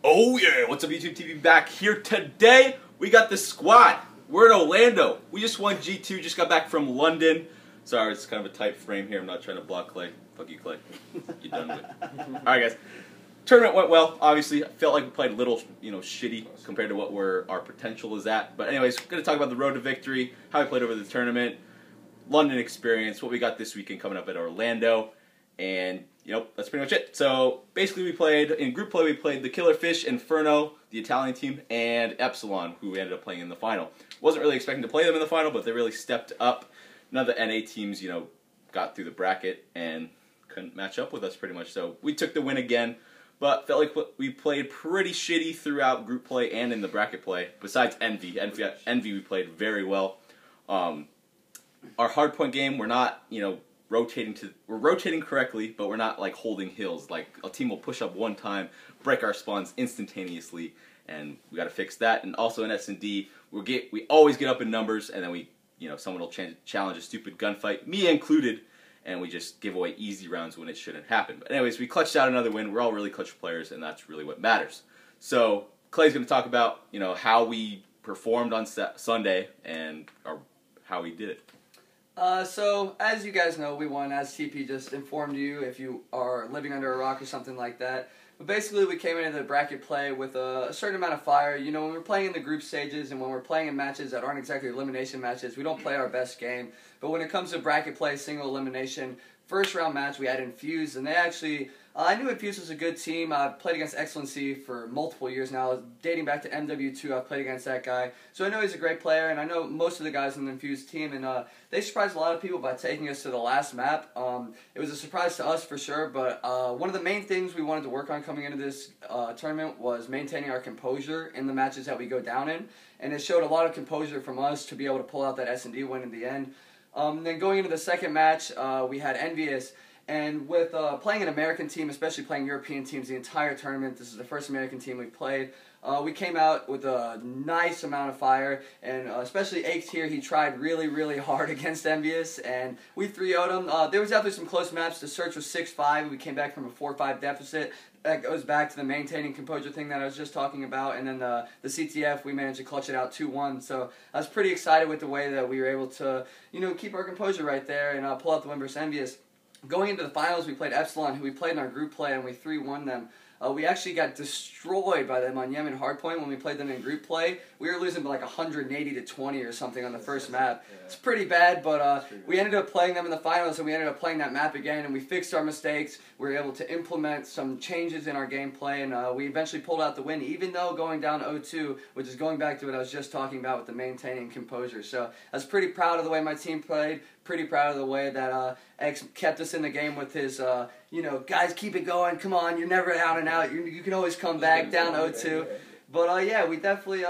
Oh yeah, what's up YouTube TV? Back here today. We got the squad. We're in Orlando. We just won G2, just got back from London. Sorry, it's kind of a tight frame here. I'm not trying to block Clay. Fuck you, Clay. You're done with it. Alright guys. Tournament went well, obviously. I felt like we played a little, shitty compared to what our potential is at. But anyways, we're going to talk about the road to victory, how we played over the tournament, London experience, what we got this weekend coming up at Orlando. And, that's pretty much it. So, basically we played, in group play, we played the Killerfish, Inferno, the Italian team, and Epsilon, who we ended up playing in the final. Wasn't really expecting to play them in the final, but they really stepped up. None of the NA teams, got through the bracket and couldn't match up with us pretty much. So, we took the win again, but felt like we played pretty shitty throughout group play and in the bracket play, besides Envy. Envy we played very well. Our hardpoint game, we're not, we're rotating correctly, but we're not like holding hills. Like a team will push up one time, break our spawns instantaneously, and we got to fix that. And also in S&D, we always get up in numbers, and then someone will challenge a stupid gunfight, me included, and we just give away easy rounds when it shouldn't happen. But anyways, we clutched out another win. We're all really clutch players, and that's really what matters. So Clay's going to talk about how we performed on Sunday and how we did it. So, as you guys know, we won, as TP just informed you, if you are living under a rock or something like that. But basically, we came into the bracket play with a certain amount of fire. When we're playing in the group stages and when we're playing in matches that aren't exactly elimination matches, we don't play our best game. But when it comes to bracket play, single elimination, first round match, we had Infuse, and they actually... I knew Infuse was a good team. I've played against Excellency for multiple years now. Dating back to MW2, I've played against that guy. So I know he's a great player, and I know most of the guys on the Infuse team, and they surprised a lot of people by taking us to the last map. It was a surprise to us for sure, but one of the main things we wanted to work on coming into this tournament was maintaining our composure in the matches that we go down in, and it showed a lot of composure from us to be able to pull out that S&D win in the end. Then going into the second match, we had Envious. And with playing an American team, especially playing European teams the entire tournament, this is the first American team we've played, we came out with a nice amount of fire, and especially Akes here, he tried really, really hard against Envious, and we 3-0'd him. There was definitely some close maps. The search was 6-5. We came back from a 4-5 deficit. That goes back to the maintaining composure thing that I was just talking about, and then the CTF, we managed to clutch it out 2-1, so I was pretty excited with the way that we were able to, keep our composure right there and pull out the win versus Envious. Going into the finals, we played Epsilon, who we played in our group play, and we 3-1 them. We actually got destroyed by them on Yemen Hardpoint when we played them in group play. We were losing by like 180-20 or something on the first map. It's pretty bad, but we ended up playing them in the finals, and we ended up playing that map again, and we fixed our mistakes. We were able to implement some changes in our gameplay, and we eventually pulled out the win, even though going down 0-2, which is going back to what I was just talking about with the maintaining composure. So I was pretty proud of the way my team played, pretty proud of the way that X kept us in the game with his, guys, keep it going, come on, you're never out and out, you can always come back down 0-2. But yeah, we definitely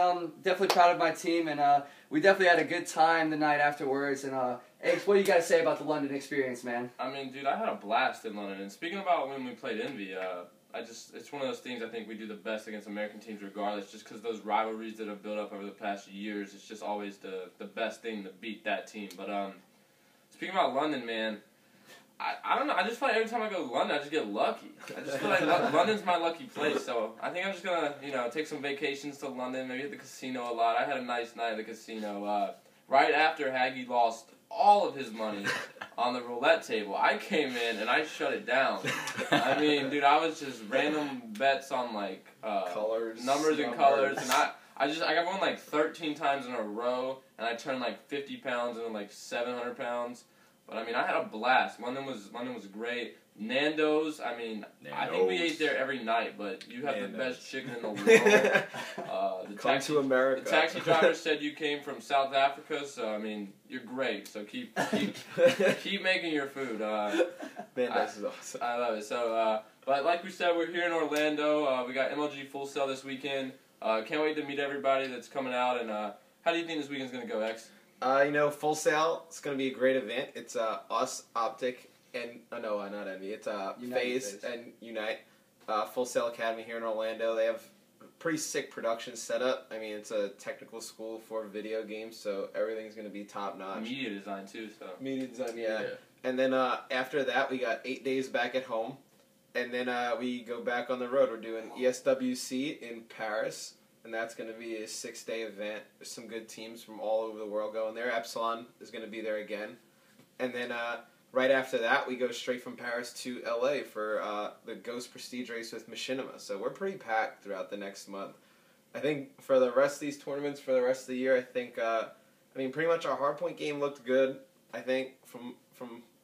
proud of my team, and we definitely had a good time the night afterwards. And X, what do you got to say about the London experience, man? I mean, dude, I had a blast in London. And speaking about when we played Envy, it's one of those things I think we do the best against American teams regardless, just because those rivalries that have built up over the past years, it's just always the best thing to beat that team. But speaking about London, man, I don't know. I just feel like every time I go to London, I just get lucky. I just feel like London's my lucky place. So I think I'm just gonna, take some vacations to London. Maybe hit the casino a lot. I had a nice night at the casino. Right after Haggy lost all of his money on the roulette table, I came in and I shut it down. I mean, dude, I was just random bets on like numbers and colors, and I got won like 13 times in a row, and I turned like 50 pounds into like 700 pounds. But I mean, I had a blast. London was great. Nando's, I mean, I think we ate there every night, but you have the best chicken in the world. Come to America. The taxi driver said you came from South Africa, so I mean, you're great. So keep making your food. Man, this is awesome. I love it. So, but like we said, we're here in Orlando. We got MLG Full Sail this weekend. Can't wait to meet everybody that's coming out. And how do you think this weekend's gonna go, X? Full Sail, it's going to be a great event. It's us, Optic, and, no, not Envy. It's FaZe and Unite. Full Sail Academy here in Orlando. They have a pretty sick production setup. I mean, it's a technical school for video games, so everything's going to be top-notch. Media design, too, so. Media design, yeah. And then after that, we got 8 days back at home. And then we go back on the road. We're doing ESWC in Paris, and that's going to be a 6-day event. There's some good teams from all over the world going there. Epsilon is going to be there again. And then right after that, we go straight from Paris to LA for the Ghost Prestige race with Machinima. So we're pretty packed throughout the next month. I think for the rest of these tournaments, for the rest of the year, I think, pretty much our hardpoint game looked good. I think from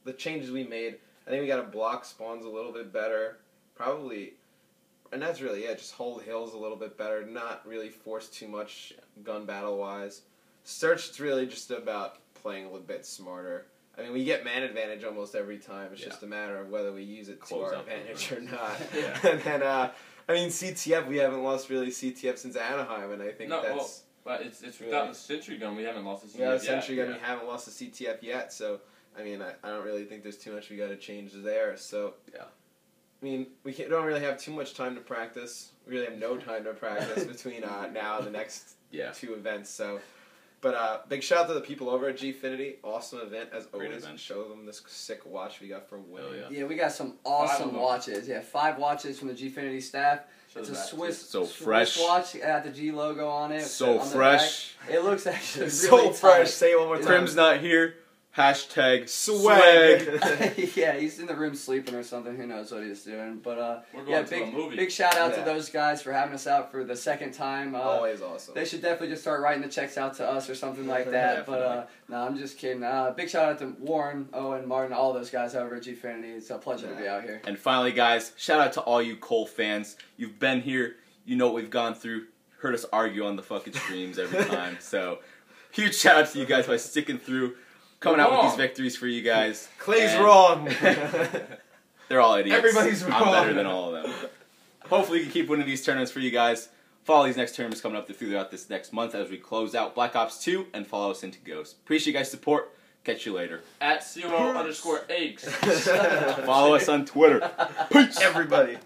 the changes we made, I think we got to block spawns a little bit better. Probably, and that's really it. Just hold hills a little bit better. Not really force too much gun battle-wise. Search is really just about playing a little bit smarter. I mean, we get man advantage almost every time. It's just a matter of whether we use it to our advantage or not. And then, CTF, we haven't lost really CTF since Anaheim, and I think that's... But it's without the Sentry Gun, we haven't lost a CTF yet. Yeah, the Sentry Gun, we haven't lost a CTF yet, so... I don't really think there's too much we got to change there. So, we don't really have too much time to practice. We really have no time to practice between now and the next 2 events. So, but big shout out to the people over at Gfinity. Awesome event as always. Show them this sick watch we got for winning. Yeah, we got some awesome watches. Yeah, 5 watches from the Gfinity staff. It's a Swiss watch. Got the G logo on it. So fresh. It looks actually really so fresh. Tight. Say it one more time. Prim's not here. Hashtag swag. Yeah, he's in the room sleeping or something. Who knows what he's doing? But we're going to a movie. Big shout out to those guys for having us out for the 2nd time. Always awesome. They should definitely just start writing the checks out to us or something like that. But no, I'm just kidding. Big shout out to Warren, Owen, Martin, all those guys over at Gfinity. It's a pleasure to be out here. And finally, guys, shout out to all you Cole fans. You've been here. You know what we've gone through. Heard us argue on the fucking streams every time. So huge shout out to you guys by sticking through. Coming out with these victories for you guys. Clay's wrong. They're all idiots. Everybody's wrong. I'm better than all of them. Hopefully we can keep winning these tournaments for you guys. Follow these next tournaments coming up throughout this next month as we close out Black Ops 2 and follow us into Ghost. Appreciate you guys' support. Catch you later. @COO_eggs. Follow us on Twitter. Peace. Everybody.